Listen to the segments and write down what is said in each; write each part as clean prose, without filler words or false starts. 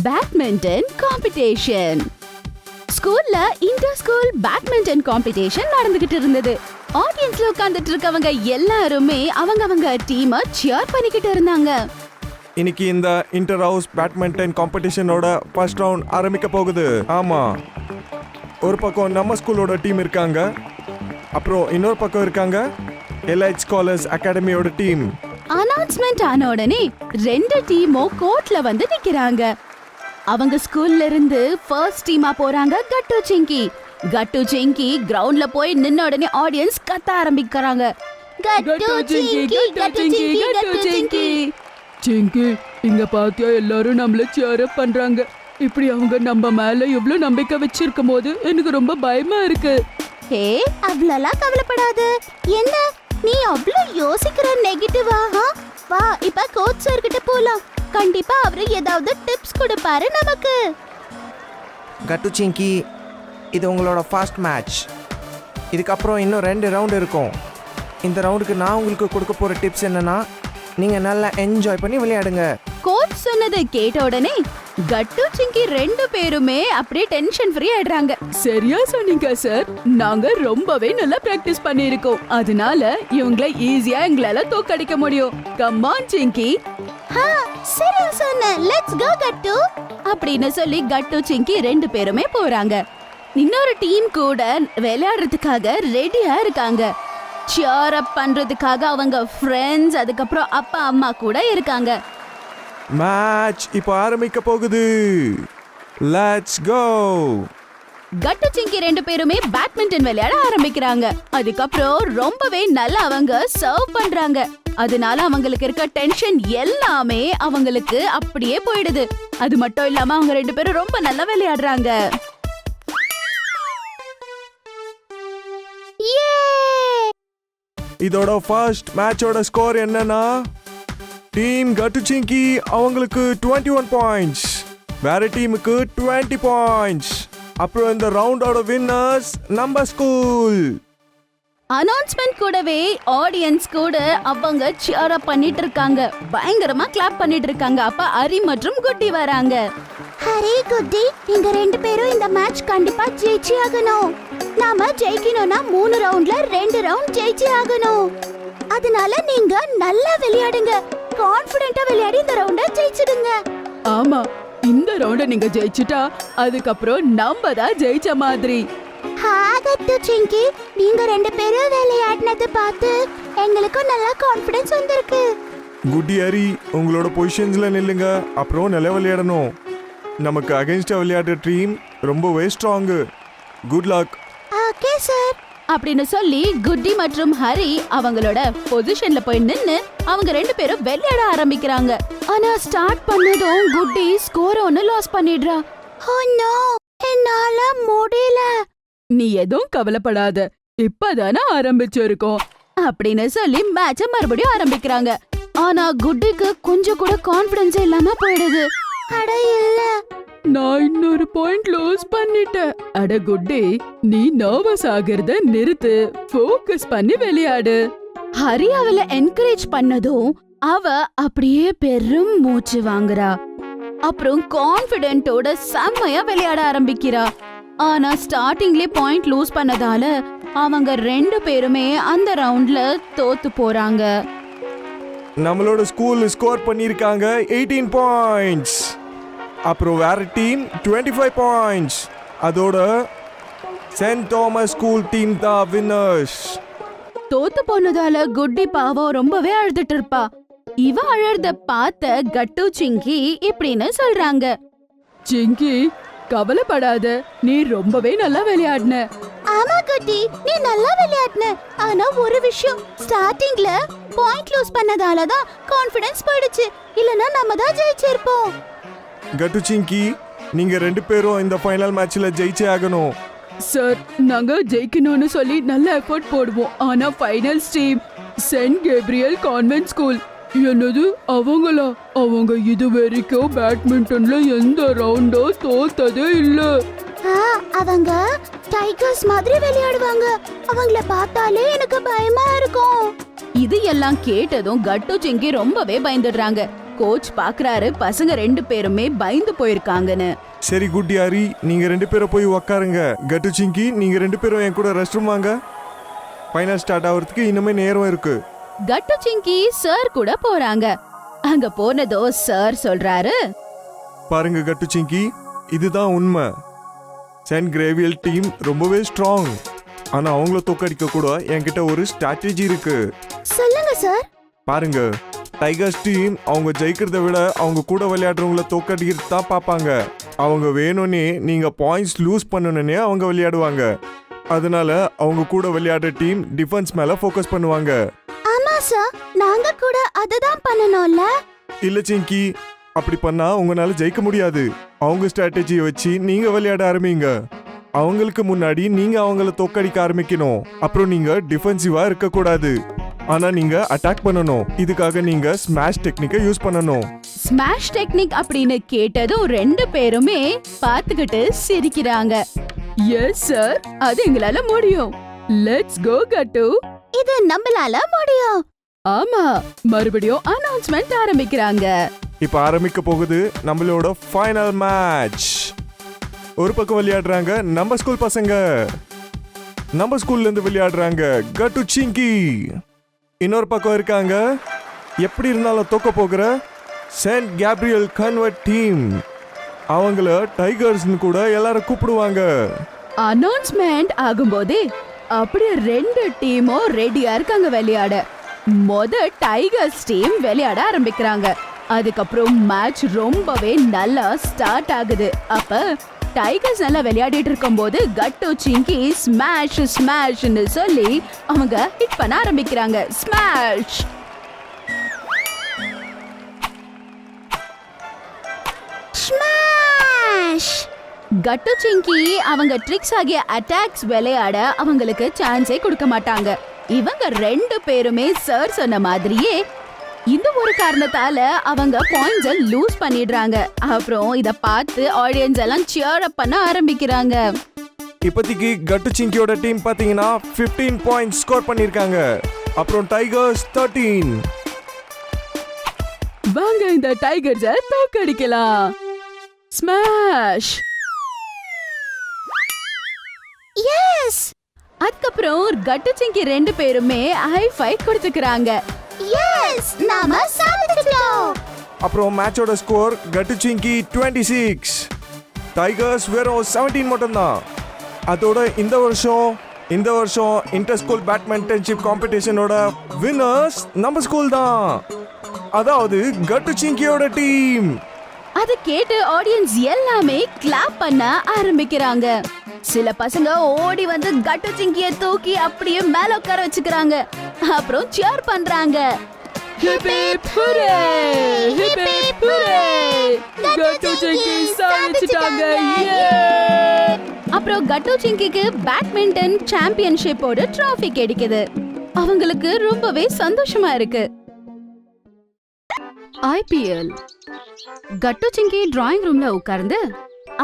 Badminton competition. ஸ்கூல்ல inter school badminton competition நடந்துகிட்டு இருந்தது. ஆடியன்ஸ்ல உட்கார்ந்துட்டு இருக்கவங்க எல்லாருமே அவங்க டீமை சியர் பண்ணிக்கிட்டு இருந்தாங்க. இன்னைக்கு இந்த இன்டர் ஹவுஸ் பேட்மிண்டன் காம்படிஷனோட ஃபர்ஸ்ட் ரவுண்ட் ஆரம்பிக்க போகுது. ஆமா, ஒரு பக்கம் நம்ம ஸ்கூலோட டீம் இருக்காங்க, அப்புறம் இன்னொரு பக்கம் இருக்காங்க எலைட் ஸ்காலர்ஸ் அகாடமியோட டீம். அனௌன்ஸ்மெண்ட் ஆன உடனே ரெண்டு டீமும் கோர்ட்ல வந்து நிக்கிறாங்க. அவங்க ஸ்கூல்ல இருந்து ஃபர்ஸ்ட் டீமா போறாங்க கட்டு சிங்கி கிரவுண்ட்ல போய் நின்ன உடனே ஆடியன்ஸ் கத்த ஆரம்பிக்கறாங்க. சிங்கி, இங்க பாத்தியா எல்லாரும் நம்மள சேர் அப் பண்றாங்க. இப்படி அவங்க நம்ம மேல எவ்வளவு நம்பிக்கை வச்சிருக்கும் போது எனக்கு ரொம்ப பயமா இருக்கு. ஹே, அவ்வளவு கவலைப்படாத. என்ன நீ அவ்வளவு யோசிக்கிற நெகட்டிவா? வா இப்ப கோச் சார் கிட்ட போலாம். கண்டிப்பா அவரு ஏதாவது டிப்ஸ் கொடுப்பாரு நமக்கு. கட்டு சிங்கி, இது உங்களோட ஃபர்ஸ்ட் மேட்ச். இதுக்கப்புறம் இன்னும் 2 ரவுண்ட் இருக்கும். இந்த ரவுண்டுக்கு நான் உங்களுக்கு கொடுக்க போற டிப்ஸ் என்னன்னா, நீங்க நல்லா என்ஜாய் பண்ணி விளையாடுங்க. கோச் சொன்னதை கேட்ட உடனே கட்டு சிங்கி ரெண்டு பேருமே அப்படியே டென்ஷன் ஃப்ரீ ஆயிடுறாங்க. சரியா சொன்னீங்க சார். நாங்க ரொம்பவே நல்லா பிராக்டிஸ் பண்ணிருக்கோம். அதனால இவங்களை ஈஸியா எங்களால தோக்கடிக்க முடியும். கம் ஆன் சிங்கி. சரி சொன்ன, லெட்ஸ் கோ கட்டு அப்படின்னு சொல்லி கட்டு சிங்கி ரெண்டு பேருமே போறாங்க. இன்னொரு டீம் கூட விளையாடுறதுக்காக ரெடியா இருக்காங்க. சியர் அப் பண்றதுக்காக அவங்க ஃப்ரெண்ட்ஸ், அதுக்கப்புறம் அப்பா அம்மா கூட இருக்காங்க. மேட்ச் இப்போ ஆரம்பிக்க போகுது. Let's go. கட்டு சிங்கி ரெண்டு பேருமே பேட்மிண்டன் விளையாட ஆரம்பிக்கிறாங்க. அதுக்கப்புறம் ரொம்பவே நல்லா அவங்க சர்வ் பண்றாங்க. அதனால அவங்களுக்கு இருக்க டென்ஷன் எல்லாமே அவங்களுக்கு அப்படியே போயிடுது. அது மட்டும் இல்லாம அவங்க ரெண்டு பேரும் ரொம்ப நல்லா விளையாடுறாங்க. இதோட ஃபர்ஸ்ட் மேட்சோட ஸ்கோர் என்னன்னா, டீம் கட்டு சிங்கி அவங்களுக்கு 21 பாயிண்ட்ஸ், வேற டீமுக்கு 20 பாயிண்ட்ஸ். அப்புறம் இந்த ரவுண்டோட வின்னர்ஸ் நம்ம ஸ்கூல். அனௌன்ஸ்மெண்ட் கூடவே ஆடியன்ஸ் கூட அவங்க சியர் அப் பண்ணிட்டு இருக்காங்க. பயங்கரமா கிளாப் பண்ணிட்டு இருக்காங்க. அப்ப ஹரி மற்றும் குட்டி வராங்க. ஹரி, குட்டி, நீங்க ரெண்டு பேரும் இந்த மேட்ச் கண்டிப்பா ஜெயிச்சு ஆகணும். நாம ஜெயிக்கணும்னா 3 ரவுண்ட்ல 2 ரவுண்ட் ஜெயிச்சு ஆகணும். அதனால நீங்க நல்லா விளையாடுங்க. கான்ஃபிடென்ட்டா விளையாடி இந்த ரவுண்ட ஜெயிச்சிடுங்க. ஆமா, இந்த ரவுண்ட நீங்க ஜெயிச்சிட்டா அதுக்கப்புறம் நம்ம தான் ஜெயிச்ச மாதிரி. கட்டு சிங்கி, நீங்க ரெண்டு பேரும் விளையாடினது பார்த்து எங்களுக்கு நல்லா கான்ஃபிடன்ஸ் வந்திருக்கு. குட்டி ஹரி, உங்களோட பொசிஷன்ஸ்ல நில்லுங்க. அப்புறம் நல்லா விளையாடணும். நமக்கு அகைன்ஸ்டா விளையாடுற டீம் ரொம்பவே strong. Good luck. Okay sir அப்படின்னு சொல்லி குட்டி மற்றும் ஹரி அவங்களோட பொசிஷன்ல போய் நின்னு அவங்க ரெண்டு பேரும் விளையாட ஆரம்பிக்கிறாங்க. ஆனா ஸ்டார்ட் பண்ணதும் குட்டி ஸ்கோர் ஒன்னு லாஸ் பண்ணிடுறா. ஓ நோ, என்னால முடியல. நீ எதுவும் கவலைப்படாத, இப்பதானே ஆரம்பிச்சிருக்கோம் அப்படின்னு சொல்லி மேட்ச மறுபடியும் ஆரம்பிக்கிறாங்க. ஆனா குட்டிக்கு கொஞ்சம் கூட கான்ஃபிடன்ஸ் இல்லாம போயிடுது. அட இல்ல, நான் இன்னொரு பாயிண்ட் லூஸ் பண்ணிட்டேன். அட குட்டி, நீ நர்வஸ் ஆகிறத நிறுத்து. ஃபோக்கஸ் பண்ணி விளையாடு. ஹரி அவளை என்கரேஜ் பண்ணதும் அவ அப்படியே பெரும் மூச்சு வாங்குறா. அப்புறம் கான்ஃபிடென்ட்டோட செம்மையா விளையாட ஆரம்பிக்கிறா. ஆனா ஸ்டார்டிங்ல பாயிண்ட் லூஸ் பண்ணதால அவங்க ரெண்டு பேருமே அந்த ரவுண்ட்ல தோத்து போறாங்க. நம்மளோட ஸ்கூல் ஸ்கோர் பண்ணிருக்காங்க 18 பாயிண்ட்ஸ். அப்புறம் வேற டீம் 25 பாயிண்ட்ஸ். அதோட சென்ட் தாமஸ் ஸ்கூல் டீம் தான் வின்னர்ஸ். தோத்து போனதால குட்டி பாவம் ரொம்பவே அழுதுட்டு இருப்பா. இவ அழறத பார்த்த கட்டு சிங்கி இப்படின்னு சொல்றாங்க. சிங்கி, கவலைப்படாத, நீ ரொம்பவே நல்லா விளையாடின. ஆமா குட்டி, நீ நல்லா விளையாடுன. ஆனா ஒரு விஷயம், ஸ்டார்டிங்ல பாயிண்ட் லூஸ் பண்ணதால தான் கான்ஃபிடன்ஸ் போயிடுச்சு. இல்லனா நம்ம தான் ஜெயிச்சிருப்போம். கட்டு சிங்கி, நீங்க ரெண்டு பேரும் இந்த ஃபைனல் மேட்ச்ல ஜெயிச்சே ஆகணும். சார், நாங்க ஜெயிக்கணும்னு சொல்லி நல்ல எஃபோர்ட் போடுவோம். ஆனா finals team Saint Gabriel convent school. என்னது அவங்களா? அவங்க இது வரைக்கும் பேட்மிண்டன்ல எந்த ரவுண்டோ தோத்ததே இல்ல. அவங்க டைகர்ஸ் மாதிரி விளையாடுவாங்க. அவங்கள பார்த்தாலே எனக்கு பயமா இருக்கும். இது எல்லாம் கேட்டதும் கட்டு சிங்கி ரொம்பவே பயந்துடுறாங்க. கோச் பாக்குறாரு பசங்க 2 பேருமே பயந்து போயிருக்காங்கன்னு. சரி குட்டி ஹரி, நீங்க 2 பேரும் போய் உக்காருங்க. கட்டு சிங்கி, நீங்க 2 பேரும் என் கூட ரெஸ்ட் ரூம் வாங்க. ஃபைனல் ஸ்டார்ட் ஆகிறதுக்கு இன்னுமே நேரம் இருக்கு. கட்டு சிங்கி சார் கூட போறாங்க. அங்க போனதோ சார் சொல்றாரு, பாருங்க கட்டு சிங்கி, இதுதான் உண்மை. சென்ட் கிரேவியல் டீம் ரொம்பவே ஸ்ட்ராங். ஆனா அவங்கள தோக்கடிக்க கூட என்கிட்ட ஒரு ஸ்ட்ராட்டஜி இருக்கு. சொல்லுங்க சார். பாருங்க, டைகர்ஸ் டீம் அவங்க ஜெயிக்கிறத விட அவங்க கூட விளையாடுறவங்கள தோக்கடிக்கிறது தான் பார்ப்பாங்க. அவங்க வேணும்னே நீங்க பாயிண்ட்ஸ் லூஸ் பண்ணணும்னே அவங்க விளையாடுவாங்க. அதனால அவங்க கூட விளையாடுற டீம் டிஃபென்ஸ் மேல ஃபோக்கஸ் பண்ணுவாங்க. ஆமா சார், நாங்க கூட அததான் பண்ணனும்ல. இல்ல சிங்கி, அப்படி பண்ணா உங்களால ஜெயிக்க முடியாது. அவங்க ஸ்ட்ராட்டஜியை வச்சு நீங்க விளையாட ஆரம்பிங்க. அவங்களுக்கு முன்னாடி நீங்க அவங்கள தோக்கடிக்க ஆரம்பிக்கணும். அப்புறம் நீங்க டிஃபென்சிவா இருக்க கூடாது, ஆனா நீங்க அட்டாக் பண்ணணும். இதுக்காக நீங்க ஸ்மாஷ் டெக்னிக்கை யூஸ் பண்ணணும். ஸ்மாஷ் டெக்னிக் அப்படின்னு கேட்டதும் 2 பேருமே பார்த்துக்கிட்டு சிரிக்கிறாங்க. எஸ் சார், அது எங்களால முடியும். லெட்ஸ் கோ கட்டு. இது நம்மளால முடியும். ஆமா, மறுபடியும் அனௌன்ஸ்மெண்ட் ஆரம்பிக்கிறாங்க. இப்ப ஆரம்பிக்க போகுது நம்மளோட ஃபைனல் மேட்ச். ஒரு பக்கம் விளையாடுறாங்க நம்ம ஸ்கூல் பசங்க, நம்ம ஸ்கூல்ல இருந்து விளையாடுறாங்க கட்டு சிங்கி. இன்னொரு பக்கம் இருக்காங்க எப்படி இருந்தாலும் தோக்க போகிற சென்ட் கேப்ரியல் கான்வென்ட் டீம். அவங்கள டைகர்ஸ்னு கூட எல்லாரும் கூப்பிடுவாங்க. அனௌன்ஸ்மெண்ட் ஆகும்போதே அப்படியே 2 டீமும் ரெடியா இருக்காங்க விளையாட. டைகர்ஸ் டீம் விளையாட ஆரம்பிக்கிறாங்க. அதுக்கப்புறம் மேட்ச் ரொம்பவே நல்லா ஸ்டார்ட் ஆகுது. அப்ப டைகர்ஸ் நல்லா விளையாடிட்டு இருக்கும்போது கட்டு சிங்கி ஸ்மாஷ் ஸ்மாஷ்னு சொல்லி அவங்க ஹிட் பண்ண ஆரம்பிக்கிறாங்க. Smash, smash. கட்டு சிங்கி அவங்க ட்ரிக்ஸ் ஆகிய அட்டாக்ஸ் விளையாட அவங்களுக்கு சான்ஸே கொடுக்க மாட்டாங்க. இவங்க 2 பேருமே சார் சொன்ன மாதிரியே இந்த ஒரு காரணத்தால அவங்க பாயிண்ட்ஸை லூஸ் பண்ணிடுறாங்க. அப்புறம் இத பார்த்து ஆடியன்ஸ் எல்லாம் சியர் அப் பண்ண ஆரம்பிக்கிறாங்க. இப்போதைக்கு கட்டு சிங்கியோட டீம் பாத்தீங்கன்னா 15 பாயிண்ட்ஸ் ஸ்கோர் பண்ணிருக்காங்க. அப்புறம் டைகர்ஸ் 13. வாங்க இந்த டைகர்ஸை தோக்கடிக்கலாம். ஸ்மாஷ். எஸ். அதுக்கப்புறம் கட்டு சிங்கி 2 பேருமே ஹை ஃபை கொடுத்துக்கறாங்க. எஸ், நாம சாதிச்சிட்டோம். அப்புறம் மேட்சோட ஸ்கோர் கட்டு சிங்கி 26, டைகர்ஸ் வெறும் 17 மட்டும்தான். அதோட இந்த வருஷம் இன்டர் ஸ்கூல் பேட்மிண்டன்ஷிப் காம்படிஷனோட வின்னர்ஸ் நம்ம ஸ்கூல் தான், அதாவது கட்டு சிங்கியோட டீம். அது கேட்டு ஆடியன்ஸ் எல்லாமே கிளாப் பண்ண ஆரம்பிக்கிறாங்க. சில பசங்க ஓடி வந்து கட்டு சிங்கிய தூக்கி அப்படியே மேல உட்கார வச்சுக்கிறாங்க. அப்புறம் சியர் பண்றாங்க. Hip hip hooray, hip hip hooray. கட்டு சிங்கி சாதிச்சிட்டாங்க. அப்புறம் கட்டு சிங்கிக்கு பேட்மிண்டன் சாம்பியன்ஷிப்போட ட்ராஃபி கிடைக்குது. அவங்களுக்கு ரொம்பவே சந்தோஷமா இருக்கு. ஐபிஎல். கட்டு சிங்கி டிராயிங் ரூம்ல உட்கார்ந்து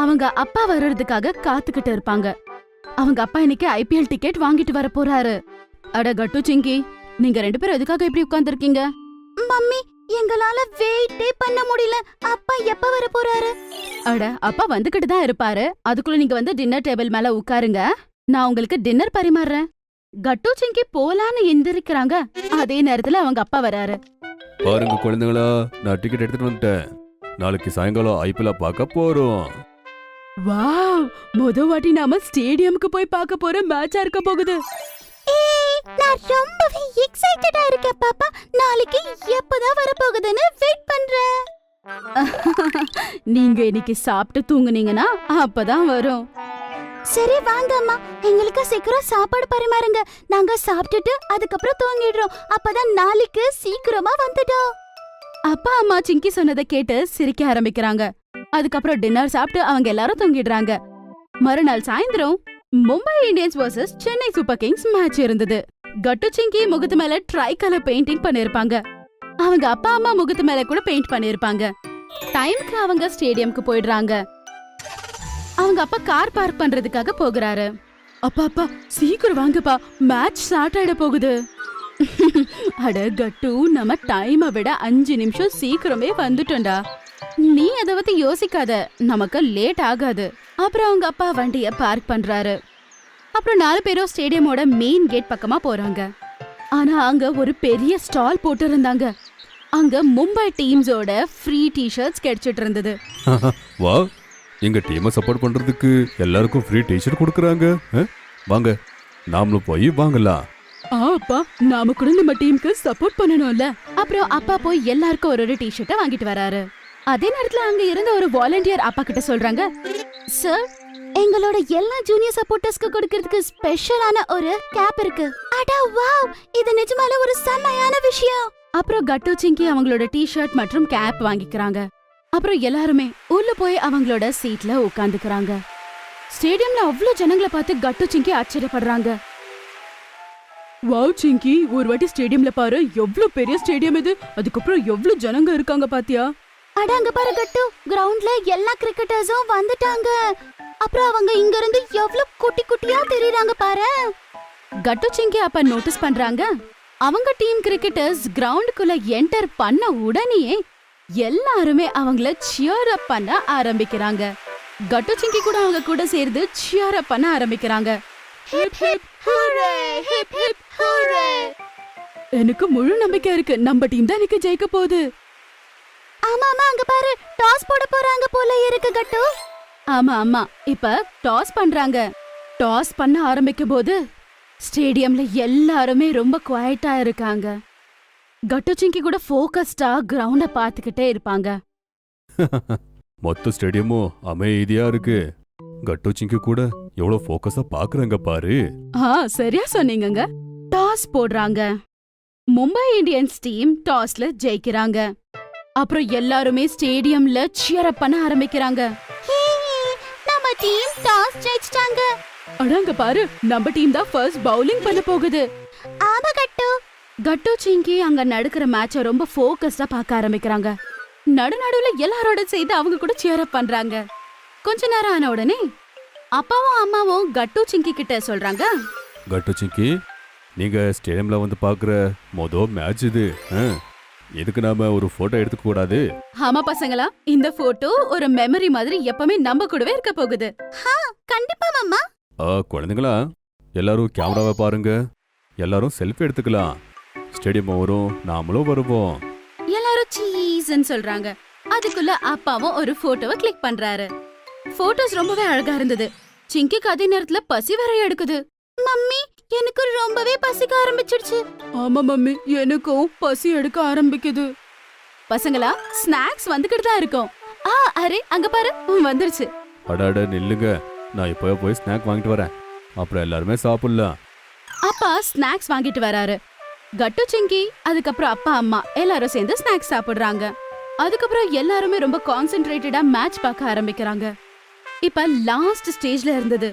அவங்க அப்பா வர்றதுக்காக காத்துக்கிட்டு இருப்பாங்க. அவங்க அப்பா இன்னைக்கு ஐபிஎல் டிக்கெட் வாங்கிட்டு வர போறாரு. அட கட்டு சிங்கி, நீங்க 2 பேரும் எதுக்காக இப்படி உட்கார்ந்திருக்கீங்க? மம்மி, எங்களால வெயிட்டே பண்ண முடியல. அப்பா எப்ப வர போறாரு? அட, அப்பா வந்துகிட்டு தான் இருப்பாரு. அதுக்குள்ள நீங்க வந்து டின்னர் டேபிள் மேல உட்காருங்க, நான் உங்களுக்கு டின்னர் பரிமாறேன். கட்டு சிங்கி போலான்னு எந்திரிக்கிறாங்க. அதே நேரத்துல அவங்க அப்பா வராரு. பாருங்க குழந்தைங்களா, நான் டிக்கெட் எடுத்துட்டு வந்துட்டேன். நாளைக்கு சாயங்காலம் ஐபிஎல் பார்க்க போறோம். வாவ், வாட்டி நாம ஸ்டேடியம்க்கு போய் பார்க்க போற மேட்சா இருக்க போகுது. நான் ரொம்பவே எக்ஸைட்டடா இருக்கேன் பாப்பா. நாளைக்கு எப்பதான் வர போகுதுன்னு வெயிட் பண்றேன். நீங்க இன்னைக்கு சாப்பிட்டு தூங்குனீங்கன்னா அப்பதான் வரும். சரி வாங்க அம்மா, எங்களுக்கு சீக்கிரம் சாப்பாடு பரிமாறுங்க. நாங்க சாப்பிட்டுட்டு அதுக்கப்புறம் தூங்கிடுறோம். அப்பதான் நாளைக்கு சீக்கிரமா வந்துட்டோம். அப்பா அம்மா சிங்கி சொன்னதை கேட்டு சிரிக்க ஆரம்பிக்கிறாங்க. அதுக்கப்புறம் டின்னர் சாப்பிட்டு அவங்க எல்லாரும் தூங்கிடுறாங்க. மறுநாள் சாயந்தரம் Mumbai Indians vs Chennai super Kings match இருந்தது. கட்டு சிங்கி முகத்து மேல ட்ரை கலர் பெயிண்டிங் பண்ணிருப்பாங்க. அவங்க அப்பா அம்மா முகத்து மேல கூட பெயிண்ட் பண்ணிருப்பாங்க. டைம்க்கு அவங்க ஸ்டேடியம்க்கு போயிடுறாங்க. அவங்க அப்பா கார் பார்க் பண்றதுக்காக போகிறாரு. அப்பா சீக்கிரம் வாங்கப்பா, மேட்ச் ஸ்டார்ட் ஆயிட போகுது. அட கட்டு, நம்ம டைமை விட 5 நிமிஷம் சீக்கிரமே வந்துட்டோம்டா. நீ அதை பத்தி யோசிக்காத, நமக்கு லேட் ஆகாது. அப்புறம் அவங்க அப்பா வண்டிய பார்க் பண்றாரு. அப்புறம் 4 பேரும் ஸ்டேடியமோட மெயின் கேட் பக்கமா போறாங்க. ஆனா அங்க ஒரு பெரிய ஸ்டால் போட்டு இருந்தாங்க. அங்க மும்பை டீம்ஸோட ஃப்ரீ டி-ஷர்ட்ஸ் கிடைச்சிட்டு இருந்தது. வா, எங்க டீமை சப்போர்ட் பண்றதுக்கு எல்லாருக்கும் ஃப்ரீ டீஷர்ட் கொடுக்குறாங்க. வாங்க, நாமளும் போய் வாங்கலாம். அப்பா, நாம கூட நம்ம டீமுக்கு சப்போர்ட் பண்ணணும்ல. அப்புறம் அப்பா போய் எல்லாருக்கும் ஒரு டி-ஷர்ட்டை வாங்கிட்டு வராரு. அதே நேரத்துல அங்க இருந்த ஒரு வாலண்டியர் அப்பா கிட்ட சொல்றாங்க, சார், எங்களோட எல்லா ஜூனியர் சப்போர்ட்டர்ஸ்க்கு கொடுக்கிறதுக்கு ஸ்பெஷலான ஒரு கேப் இருக்கு. அட வாவ், இது நிஜமால ஒரு செமையான விஷயம். அப்புறம் கட்டு சிங்கி அவங்களோட டி-ஷர்ட் மற்றும் கேப் வாங்கிக்கிறாங்க. அப்புறம் எல்லாருமே உள்ள போய் அவங்களோட சீட்ல உட்காந்துக்கிறாங்க. ஸ்டேடியம்ல அவ்ளோ ஜனங்களை பார்த்து கட்டு சிங்கி ஆச்சரியப்படுறாங்க. வாவ் சிங்கி, ஒரு வாட்டி ஸ்டேடியம்ல பாரு, எவ்வளவு பெரிய ஸ்டேடியம் இது. அதுக்கப்புறம் எவ்வளவு ஜனங்க இருக்காங்க பாத்தியா? அட அங்க பாரு கட்டு, கிரவுண்ட்ல எல்லா கிரிக்கெட்டர்ஸும் வந்துட்டாங்க. அப்புறம் அவங்க இங்க இருந்து எவ்வளவு குட்டி குட்டியா தெரியுறாங்க பாரு. கட்டு சிங்கி அப்ப நோட்டீஸ் பண்றாங்க, அவங்க டீம் கிரிக்கெட்டர்ஸ் கிரவுண்டுக்குள்ள என்டர் பண்ண உடனே எல்லாருமே அவங்கள சியர் அப் பண்ண ஆரம்பிக்கிறாங்க. கட்டு சிங்கி கூட அவங்க கூட சேர்ந்து சியர் அப் பண்ண ஆரம்பிக்கிறாங்க. Hip hip hooray, hip hip ஹூரே. எனக்கு முழு நம்பிக்கை இருக்கு, நம்ம டீம் தான் எனக்கு ஜெயிக்க போகுது. ஆமா ஆமா, அங்க பாரு, டாஸ் போட போறாங்க போல இருக்கு கட்டு. ஆமா ஆமா, இப்ப டாஸ் பண்றாங்க. டாஸ் பண்ண ஆரம்பிக்கும் போது ஸ்டேடியம்ல எல்லாருமே ரொம்ப குவைட்டா இருக்காங்க. கட்டு சிங்கி கூட ஃபோக்கஸ்டா கிரவுண்ட பாத்துக்கிட்டே இருப்பாங்க. மொத்த ஸ்டேடியமும் அமைதியா இருக்கு. கட்டு சிங்கி கூட எவ்வளவு ஃபோக்கஸா பாக்குறாங்க பாரு. சரியா சொன்னீங்கங்க. டாஸ் போடுறாங்க. மும்பை இந்தியன்ஸ் டீம் டாஸ்ல ஜெயிக்கிறாங்க. அப்புறம் எல்லாருமே ஸ்டேடியம்ல சியர் அப் பண்ண ஆரம்பிக்கிறாங்க. நம்ம டீம் டாஸ் ஜெயிச்சிட்டாங்க. அடங்க பாரு, நம்ம டீம் தான் ஃபர்ஸ்ட் பவுலிங் பண்ண போகுது. ஆமா கட்டு. கட்டு சிங்கி அங்க நடக்கிற மேட்ச ரொம்ப ஃபோக்கஸ்டா பார்க்க ஆரம்பிக்கிறாங்க. நடுநடுவுல எல்லாரோட சேர்ந்து அவங்க கூட சியர் அப் பண்றாங்க. கொஞ்ச நேரம் ஆன உடனே அப்பாவும் அம்மாவும் கட்டு சிங்கி கிட்ட சொல்றாங்க, கட்டு சிங்கி, நீங்க ஸ்டேடியம்ல வந்து பாக்குற மொத மேட்ச் இது. எதுக்கு நாம ஒரு போட்டோ எடுத்துக்க கூடாது? ஆமா பசங்களா, இந்த போட்டோ ஒரு மெமரி மாதிரி எப்பவுமே நம்ம கூடவே இருக்க போகுது. கண்டிப்பா மாமா. குழந்தைங்களா, எல்லாரும் கேமராவை பாருங்க. எல்லாரும் செல்ஃபி எடுத்துக்கலாம். ஸ்டேடியம் வரும், நாமளும் வருவோம். எல்லாரும் சீஸ்ன்னு சொல்றாங்க. அதுக்குள்ள அப்பாவும் ஒரு போட்டோவை கிளிக் பண்றாரு. போட்டோஸ் ரொம்பவே அழகா இருந்தது. சிங்கிக்கு அதே நேரத்துல பசி வேற எடுக்குது. மம்மி, எனக்கு ரொம்பவே பசிக்க ஆரம்பிச்சிடுச்சு. ஆமா மம்மி, எனக்கும் பசி எடுக்க ஆரம்பிக்குது. பசங்களா, ஸ்நாக்ஸ் வந்துகிட்டு தான் இருக்கும். அரே அங்க பாரு, வந்துருச்சு. அடாட நில்லுங்க, நான் இப்போ போய் ஸ்நாக் வாங்கிட்டு வரேன். அப்புறம் எல்லாருமே சாப்பிடலாம். அப்பா ஸ்நாக்ஸ் வாங்கிட்டு வராரு. கட்டு சிங்கி, அதுக்கப்புறம் அப்பா அம்மா எல்லாரும் சேர்ந்து ஸ்நாக்ஸ் சாப்பிடுறாங்க. அதுக்கப்புறம் எல்லாருமே ரொம்ப கான்சென்ட்ரேட்டடா மேட்ச் பார்க்க ஆரம்பிக்கிறாங்க. இப்ப லாஸ்ட் ஸ்டேஜ்ல இருந்தது.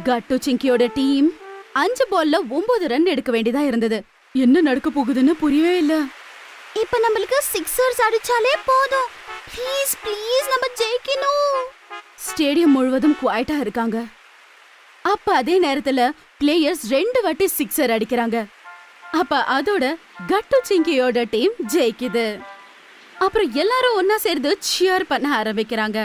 கட்டு சிங்கியோட டீம் 5 பால்ல 9 ரன் எடுக்க வேண்டியதா இருந்தது. என்ன நடக்க போகுதுன்னு புரியவே இல்ல. இப்ப நம்மளுக்கு சிக்ஸர்ஸ் அடிச்சாலே போதும். ப்ளீஸ் ப்ளீஸ், நம்ம ஜெயிக்கணும். ஸ்டேடியம் முழுவதும் குவைட்டா இருக்காங்க. அப்ப அதே நேரத்துல பிளேயர்ஸ் 2 வாட்டி சிக்ஸர் அடிக்கிறாங்க. அப்ப அதோட கட்டு சிங்கியோட டீம் ஜெயிக்குது. அப்புறம் எல்லாரும் ஒன்னா சேர்ந்து சியர் பண்ண ஆரம்பிக்கிறாங்க.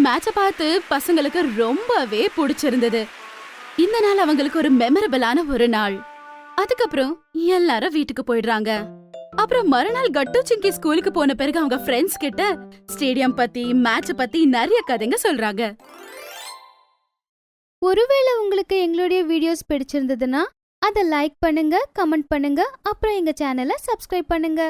மேட்ச பார்த்து பசங்களுக்கு ரொம்பவே பிடிச்சிருந்தது. இந்த நாள் அவங்களுக்கு ஒரு மெமரபிளான ஒரு நாள். அதுக்கப்புறம் எல்லாரும் வீட்டுக்கு போயிடுறாங்க. அப்புறம் மறுநாள் கட்டு சிங்கி ஸ்கூலுக்கு போன பிறகு அவங்க ஃப்ரெண்ட்ஸ் கிட்ட ஸ்டேடியம் பத்தி மேட்ச பத்தி நிறைய கதைங்க சொல்றாங்க. ஒருவேளை உங்களுக்கு எங்களுடைய வீடியோஸ் பிடிச்சிருந்ததுன்னா அதை லைக் பண்ணுங்க, கமெண்ட் பண்ணுங்க, அப்புறம் எங்க சேனலை சப்ஸ்கிரைப் பண்ணுங்க.